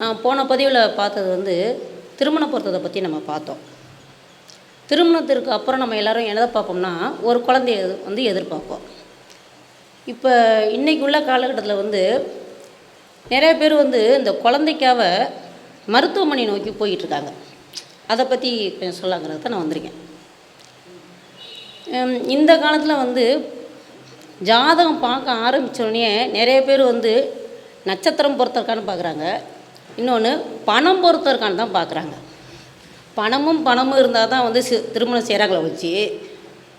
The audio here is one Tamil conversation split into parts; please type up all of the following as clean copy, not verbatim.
போன பதிவில் பார்த்தது திருமண பொருத்தத்தை பற்றி நம்ம பார்த்தோம். திருமணத்திற்கு அப்புறம் நம்ம எல்லோரும் எதை பார்ப்போம்னா, ஒரு குழந்தைய எதிர்பார்ப்போம். இப்போ இன்றைக்கி உள்ள காலகட்டத்தில் நிறைய பேர் இந்த குழந்தைக்காக மருத்துவமனை நோக்கி போயிட்டுருக்காங்க. அதை பற்றி கொஞ்சம் சொல்லாங்கிறது தான் நான் வந்திருக்கேன். இந்த காலத்தில் ஜாதகம் பார்க்க ஆரம்பித்தோடனே நிறைய பேர் நட்சத்திரம் பொறுத்தருக்கான்னு பார்க்குறாங்க. இன்னொன்று பணம் பொறுத்தருக்கான்னு தான் பார்க்குறாங்க. பணமும் இருந்தால் தான் திருமணம் செய்கிறாங்களே வச்சு,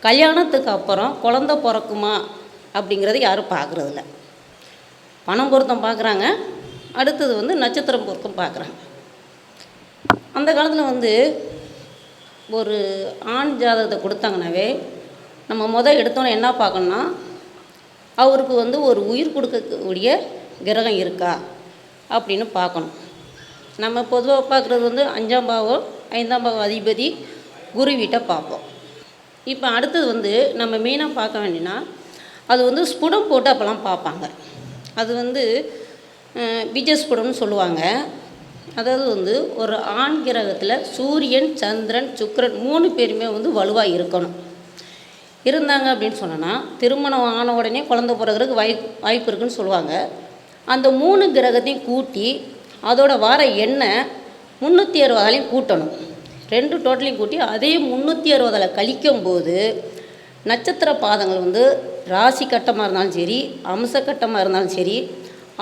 கல்யாணத்துக்கு அப்புறம் குழந்த பிறக்குமா அப்படிங்கிறது யாரும் பார்க்குறதில்ல. பணம் பொருத்தம் பார்க்குறாங்க, அடுத்தது நட்சத்திரம் பொருத்தம் பார்க்குறாங்க. அந்த காலத்தில் ஒரு ஆண் ஜாதகத்தை கொடுத்தாங்கனாவே நம்ம எடுத்தோன்னே என்ன பார்க்கணுன்னா, அவருக்கு ஒரு உயிர் கொடுக்கக்கூடிய கிரகம் இருக்கா அப்படின்னு பார்க்கணும். நம்ம பொதுவாக பார்க்குறது 5ஆம் பாவம் 5ஆம் பாவம் அதிபதி குரு வீட்டை பார்ப்போம். இப்போ அடுத்தது நம்ம மெயினாக பார்க்க வேண்டியனா, அது ஸ்புடம் போட்டு அப்போல்லாம் பார்ப்பாங்க. அது பீஜஸ்புடம்னு சொல்லுவாங்க. அதாவது ஒரு ஆண் கிரகத்தில் சூரியன், சந்திரன், சுக்கிரன் 3 பேருமே வலுவாக இருக்கணும். இருந்தாங்க அப்படின்னு சொன்னோன்னா, திருமணம் ஆன உடனே குழந்தை பிறகுறதுக்கு வாய்ப்பு இருக்குதுன்னு சொல்லுவாங்க. அந்த 3 கிரகத்தையும் கூட்டி அதோட வர எண்ணெய் 360 கூட்டணும். 2 டோட்டலையும் கூட்டி அதையும் 360 கழிக்கும்போது நட்சத்திர பாதங்கள் ராசி கட்டமாக இருந்தாலும் சரி, அம்ச கட்டமாக இருந்தாலும் சரி,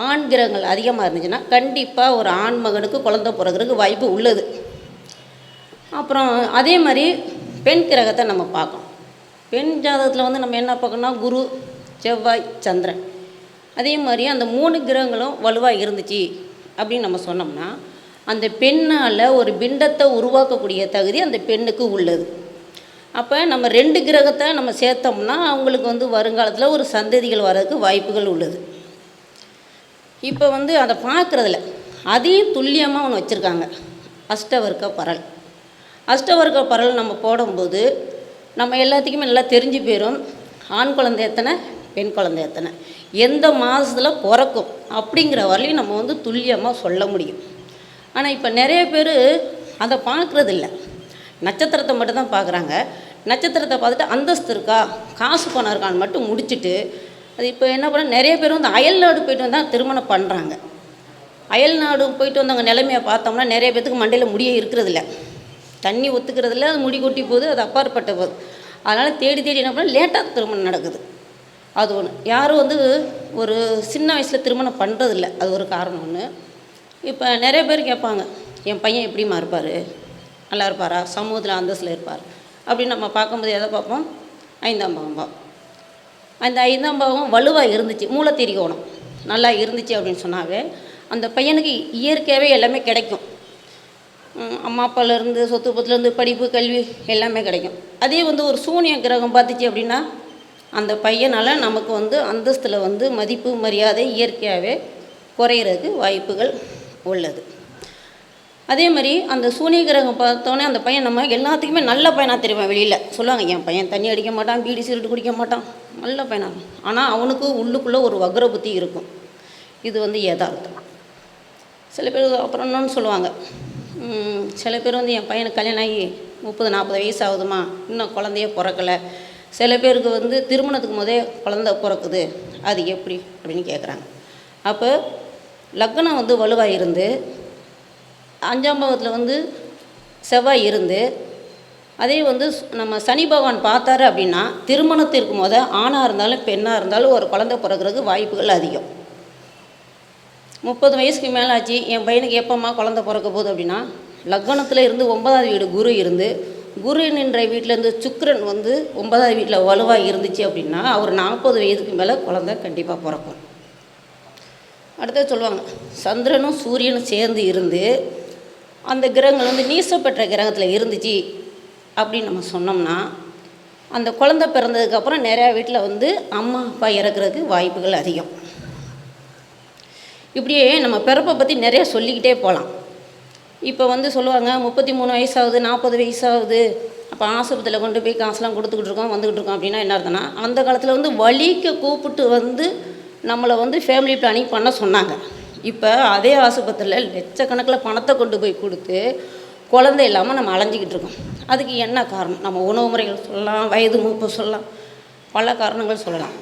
ஆண் கிரகங்கள் அதிகமாக இருந்துச்சுன்னா கண்டிப்பாக ஒரு ஆண் மகனுக்கு குழந்தை பிறகுறதுக்கு வாய்ப்பு உள்ளது. அப்புறம் அதே மாதிரி பெண் கிரகத்தை நம்ம பார்க்கணும். பெண் ஜாதகத்தில் நம்ம என்ன பார்க்கணும்னா, குரு, செவ்வாய், சந்திரன். அதே மாதிரி அந்த 3 கிரகங்களும் வலுவாக இருந்துச்சு அப்படின்னு நம்ம சொன்னோம்னா, அந்த பெண்ணால் ஒரு பிண்டத்தை உருவாக்கக்கூடிய தகுதி அந்த பெண்ணுக்கு உள்ளது. அப்போ நம்ம 2 கிரகத்தை நம்ம சேர்த்தோம்னா அவங்களுக்கு வருங்காலத்தில் ஒரு சந்ததிகள் வர்றதுக்கு வாய்ப்புகள் உள்ளது. இப்போ அதை பார்க்குறதில்ல. அதையும் துல்லியமாக ஒன்று வச்சுருக்காங்க, அஷ்டவர்க்க பரல். அஷ்டவர்க்க பரல் நம்ம போடும்போது நம்ம எல்லாத்துக்குமே நல்லா தெரிஞ்சு போயிடும், ஆண் குழந்தை எத்தனை, பெண் குழந்தை எத்தனை, எந்த மாதத்தில் பிறக்கும் அப்படிங்கிற வரையும் நம்ம துல்லியமாக சொல்ல முடியும். ஆனால் இப்போ நிறைய பேர் அதை பார்க்குறதில்ல, நட்சத்திரத்தை மட்டும்தான் பார்க்குறாங்க. நட்சத்திரத்தை பார்த்துட்டு அந்தஸ்து இருக்கா, காசு பணம் இருக்கான்னு மட்டும் முடிச்சுட்டு, அது இப்போ என்ன பண்ண, நிறைய பேர் அயல் நாடு போய்ட்டு வந்தால் திருமணம் பண்ணுறாங்க. அயல் நாடு போயிட்டு வந்தவங்க நிலைமையை பார்த்தோம்னா நிறைய பேர்த்துக்கு மண்டையில் முடியே இருக்கிறதில்ல, தண்ணி ஒத்துக்கிறதில்ல, அது முடி கொட்டி போகுது, அது அப்பாற்பட்ட போகுது. அதனால் தேடி என்ன பண்ணால் லேட்டாக திருமணம் நடக்குது. அது ஒன்று. யாரும் ஒரு சின்ன வயசில் திருமணம் பண்ணுறதில்ல, அது ஒரு காரணம் ஒன்று. இப்போ நிறைய பேர் கேட்பாங்க, என் பையன் எப்படிமா இருப்பார், நல்லா இருப்பாரா, சமூகத்தில் அந்தஸ்தில் இருப்பார் அப்படின்னு நம்ம பார்க்கும்போது எதை பார்ப்போம், 5ஆம் பாவம். அந்த 5ஆம் பாவம் வலுவாக இருந்துச்சு, மூலத்திரிகோணம் நல்லா இருந்துச்சு அப்படின்னு சொன்னாவே அந்த பையனுக்கு இயற்கையாகவே எல்லாமே கிடைக்கும். அம்மா அப்பாலேருந்து, சொத்து பத்துலேருந்து, படிப்பு, கல்வி எல்லாமே கிடைக்கும். அதே ஒரு சூனிய கிரகம் பார்த்துச்சு அப்படின்னா அந்த பையனால் நமக்கு அந்தஸ்தில் மதிப்பு, மரியாதை இயற்கையாகவே குறையிறதுக்கு வாய்ப்புகள் உள்ளது. அதே மாதிரி அந்த சூனிய கிரகம் பார்த்தோன்னே அந்த பையன் நம்ம எல்லாத்துக்குமே நல்ல பையனாக தெரியும். வெளியில் சொல்லுவாங்க, என் பையன் தண்ணி அடிக்க மாட்டான், பீடி சிகரெட்டு குடிக்க மாட்டான், நல்ல பையனாக. ஆனால் அவனுக்கு உள்ளுக்குள்ளே ஒரு வக்ர புத்தி இருக்கும். இது யதார்த்தம். சில பேர் அப்புறம் இன்னொன்று சொல்லுவாங்க, சில பேர் என் பையனுக்கு கல்யாணம் ஆகி 30-40 வயசு ஆகுதுமா, இன்னும் குழந்தையே பிறக்கலை. சில பேருக்கு திருமணத்துக்கு முதே குழந்தை பிறக்குது, அது எப்படி அப்படின்னு கேட்குறாங்க. அப்போ லக்னம் வலுவாக இருந்து 5ஆம் பாவத்தில் செவ்வாய் இருந்து அதே நம்ம சனி பகவான் பார்த்தாரு அப்படின்னா திருமணத்திற்கு ஆணாக இருந்தாலும் பெண்ணாக இருந்தாலும் ஒரு குழந்தை பிறக்கிறதுக்கு வாய்ப்புகள் அதிகம். 30 வயசுக்கு மேலே ஆச்சு, என் பையனுக்கு எப்போம்மா குழந்தை பிறக்க போகுது அப்படின்னா, லக்னத்தில் இருந்து 9ஆவது வீடு குரு இருந்து, குரு நின்ற வீட்டிலேருந்து சுக்கிரன் 9ஆவது வீட்டில் வலுவாக இருந்துச்சு அப்படின்னா அவர் 40 வயதுக்கு மேலே குழந்தை கண்டிப்பாக பிறக்கும். அடுத்தது சொல்லுவாங்க, சந்திரனும் சூரியனும் சேர்ந்து இருந்து அந்த கிரகங்கள் நீசப்பெற்ற கிரகத்தில் இருந்துச்சு அப்படின்னு நம்ம சொன்னோம்னா அந்த குழந்தை பிறந்ததுக்கப்புறம் நிறையா வீட்டில் அம்மா அப்பா இறக்குறதுக்கு வாய்ப்புகள் அதிகம். இப்படியே நம்ம பிறப்பை பற்றி நிறையா சொல்லிக்கிட்டே போகலாம். இப்போ சொல்லுவாங்க 33 வயசாகுது, 40 வயசாகுது, அப்போ ஆஸ்பத்திரியில் கொண்டு போய் காசுலாம் கொடுத்துக்கிட்டு இருக்கோம், வந்துக்கிட்டு இருக்கோம் அப்படின்னா என்ன அர்த்தம்னா, அந்த காலத்தில் வலிக்க கூப்பிட்டு நம்மளை ஃபேமிலி பிளானிங் பண்ண சொன்னாங்க. இப்போ அதே ஆஸ்பத்திரியில் லட்சக்கணக்கில் பணத்தை கொண்டு போய் கொடுத்து குழந்தை இல்லாமல் நம்ம அலைஞ்சிக்கிட்டு இருக்கோம். அதுக்கு என்ன காரணம்? நம்ம உணவு முறைகள் சொல்லலாம், வயது மூப்பு சொல்லலாம், பல காரணங்கள் சொல்லலாம்.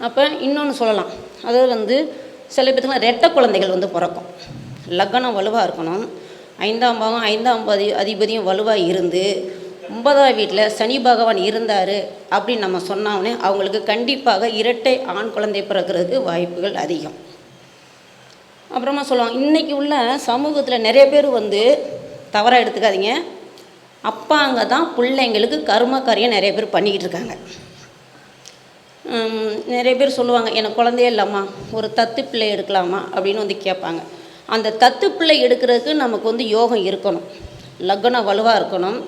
அப்போ இன்னொன்று சொல்லலாம், அதாவது சில பேத்துக்குலாம் ரெட்டை குழந்தைகள் பிறக்கும். லக்னம் வலுவாக இருக்கணும், 5ஆம் பாவம் 5ஆம் அதிபதியும் வலுவாக இருந்து 9ஆம் வீட்டில் சனி பகவான் இருந்தார் அப்படின்னு நம்ம சொன்னோன்னே அவங்களுக்கு கண்டிப்பாக இரட்டை ஆண் குழந்தை பிறக்கிறதுக்கு வாய்ப்புகள் அதிகம். அப்புறமா சொல்லுவாங்க, இன்றைக்கி உள்ள சமூகத்தில் நிறைய பேர் தவறாக எடுத்துக்காதீங்க, அப்பாங்க தான் பிள்ளைங்களுக்கு கர்ம காரியம் நிறைய பேர் பண்ணிக்கிட்டு இருக்காங்க. நிறைய பேர் சொல்லுவாங்க, எனக்கு குழந்தையே இல்லைம்மா, ஒரு தத்து பிள்ளை எடுக்கலாமா அப்படின்னு கேட்பாங்க. அந்த தத்து பிள்ளை எடுக்கிறதுக்கு நமக்கு யோகம் இருக்கணும், லக்னம் வலுவாக இருக்கணும்,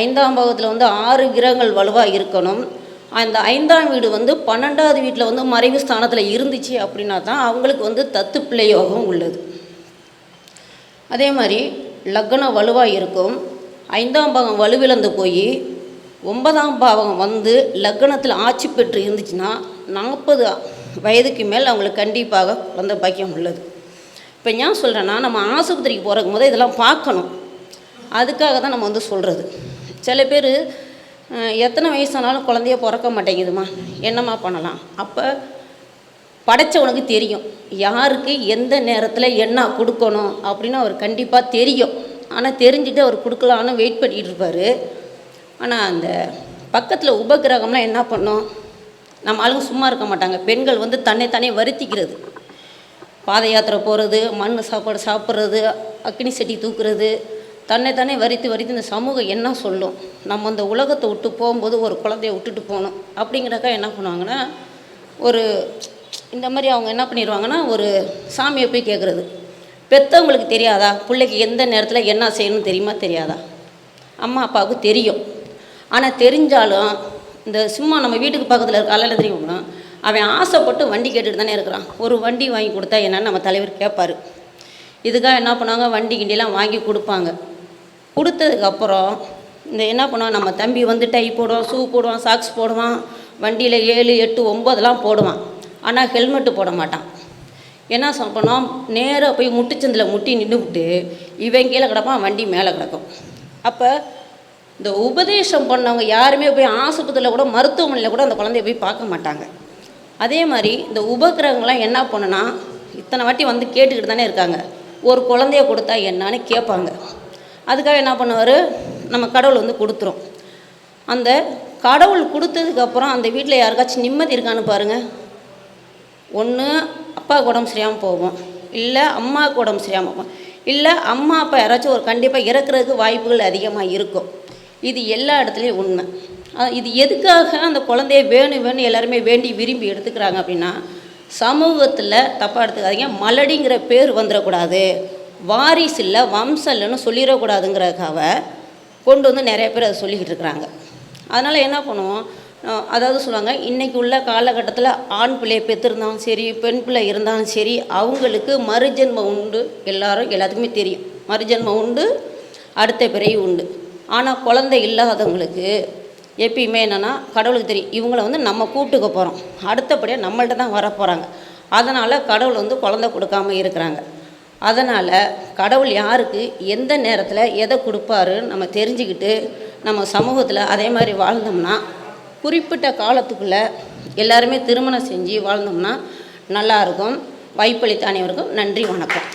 5ஆம் பாவத்தில் 6 கிரகங்கள் வலுவாக இருக்கணும். அந்த 5ஆம் வீடு 12ஆவது வீட்டில் மறைவு ஸ்தானத்தில் இருந்துச்சு அப்படின்னா தான் அவங்களுக்கு தத்து பிள்ளை யோகம் உள்ளது. அதே மாதிரி லக்னம் வலுவாக இருக்கும், 5ஆம் பாவம் வலுவிழந்து போய் 9ஆம் பாவம் லக்னத்தில் ஆட்சி பெற்று இருந்துச்சுன்னா 40 வயதுக்கு மேல் அவங்களுக்கு கண்டிப்பாக குழந்தை பாக்கியம் உள்ளது. இப்போ ஏன் சொல்கிறேன்னா, நம்ம ஆஸ்பத்திரிக்கு போகிறக்கும் போது இதெல்லாம் பார்க்கணும். அதுக்காக தான் நம்ம சொல்கிறது. சில பேர் எத்தனை வயசானாலும் குழந்தைய பிறக்க மாட்டேங்குதுமா, என்னம்மா பண்ணலாம்? அப்போ படைச்சவனுக்கு தெரியும் யாருக்கு எந்த நேரத்தில் என்ன கொடுக்கணும் அப்படின்னு அவர் கண்டிப்பாக தெரியும். ஆனால் தெரிஞ்சுட்டு அவர் கொடுக்கலான்னு வெயிட் பண்ணிகிட்டு இருப்பார். ஆனால் அந்த பக்கத்தில் உபகிரகம்லாம் என்ன பண்ணும்? நம்ம ஆளுங்க சும்மா இருக்க மாட்டாங்க. பெண்கள் தன்னைத்தானே வருத்திக்கிறது, பாத யாத்திரை போகிறது, மண் சாப்பாடு சாப்பிட்றது, அக்னி செட்டி தூக்குறது, தன்னைத்தானே வரித்து இந்த சமூகம் என்ன சொல்லும்? நம்ம அந்த உலகத்தை விட்டு போகும்போது ஒரு குழந்தைய விட்டுட்டு போகணும் அப்படிங்கிறக்கா என்ன பண்ணுவாங்கன்னா, இந்த மாதிரி அவங்க என்ன பண்ணிடுவாங்கன்னா, ஒரு சாமியை போய் கேட்குறது. பெற்றவங்களுக்கு தெரியாதா பிள்ளைக்கு எந்த நேரத்தில் என்ன செய்யணும்னு தெரியாதா? அம்மா அப்பாவுக்கு தெரியும். ஆனால் தெரிஞ்சாலும் இந்த சும்மா நம்ம வீட்டுக்கு பக்கத்தில் இருக்க அல்ல தெரியும்னா, அவன் ஆசைப்பட்டு வண்டி கேட்டுட்டு தானே இருக்கிறான். ஒரு வண்டி வாங்கி கொடுத்தா என்னன்னு நம்ம தலைவர் கேட்பார். இதுக்காக என்ன பண்ணுவாங்க, வண்டி கிண்டிலாம் வாங்கி கொடுப்பாங்க. கொடுத்ததுக்கப்புறம் என்ன பண்ணுவான், நம்ம தம்பி டை போடுவான், ஷூ போடுவான், சாக்ஸ் போடுவான், வண்டியில் 7, 8, 9 போடுவான். ஆனால் ஹெல்மெட்டு போட மாட்டான். என்ன பண்ணுவான், நேராக போய் முட்டுச்சந்தில் முட்டி நின்றுவிட்டு இவன் கீழே கிடப்பான், வண்டி மேலே கிடக்கும். அப்போ இந்த உபதேசம் பண்ணவங்க யாருமே போய் ஆஸ்பத்திரியில் கூட மருத்துவமனையில் கூட அந்த குழந்தைய போய் பார்க்க மாட்டாங்க. அதே மாதிரி இந்த உபகிரகங்கள்லாம் என்ன பண்ணுன்னா, இத்தனை வாட்டி கேட்டுக்கிட்டு தானே இருக்காங்க. ஒரு குழந்தைய கொடுத்தா என்னான்னு கேட்பாங்க. அதுக்காக என்ன பண்ணுவார், நம்ம கடவுள் கொடுத்துரும். அந்த கடவுள் கொடுத்ததுக்கப்புறம் அந்த வீட்டில் யாருக்காச்சும் நிம்மதி இருக்கான்னு பாருங்கள். ஒன்று அப்பாவுக்கு உடம்பு சரியாமல் போகும், இல்லை அம்மாவுக்கு உடம்பு சரியாமல் போகும், இல்லை அம்மா அப்பா யாராச்சும் கண்டிப்பாக இறக்குறதுக்கு வாய்ப்புகள் அதிகமாக இருக்கும். இது எல்லா இடத்துலையும் உண்மை. இது எதுக்காக அந்த குழந்தைய வேணும் எல்லாருமே வேண்டி விரும்பி எடுத்துக்கிறாங்க அப்படின்னா, சமூகத்தில் தப்பாக எடுத்துக்காதீங்க, மலடிங்கிற பேர் வந்துடக்கூடாது, வாரிசு இல்லை வம்சம் இல்லைன்னு சொல்லிடக்கூடாதுங்கிறதுக்காக கொண்டு நிறைய பேர் அதை சொல்லிக்கிட்டு இருக்கிறாங்க. அதனால் என்ன பண்ணுவோம், அதாவது சொல்லுவாங்க, இன்றைக்கி உள்ள காலகட்டத்தில் ஆண் பிள்ளையை பெற்றிருந்தாலும் சரி, பெண் பிள்ளை இருந்தாலும் சரி, அவங்களுக்கு மறுஜென்மம் உண்டு. எல்லாத்துக்குமே தெரியும், மறுஜென்மம் உண்டு, அடுத்த பிறவி உண்டு. ஆனால் குழந்தை இல்லாதவங்களுக்கு எப்பயுமே என்னென்னா, கடவுளுக்கு தெரியும் இவங்கள நம்ம கூப்பிட்டுக்க போகிறோம், அடுத்தபடியாக நம்மள்ட்ட தான் வர போகிறாங்க. அதனால் கடவுள் குழந்தை கொடுக்காமல் இருக்கிறாங்க. அதனால் கடவுள் யாருக்கு எந்த நேரத்தில் எதை கொடுப்பாருன்னு நம்ம தெரிஞ்சுக்கிட்டு நம்ம சமூகத்தில் அதே மாதிரி வாழ்ந்தோம்னா, குறிப்பிட்ட காலத்துக்குள்ளே எல்லாருமே திருமணம் செஞ்சு வாழ்ந்தோம்னா நல்லாயிருக்கும். வாய்ப்பளித்த அனைவருக்கும் நன்றி, வணக்கம்.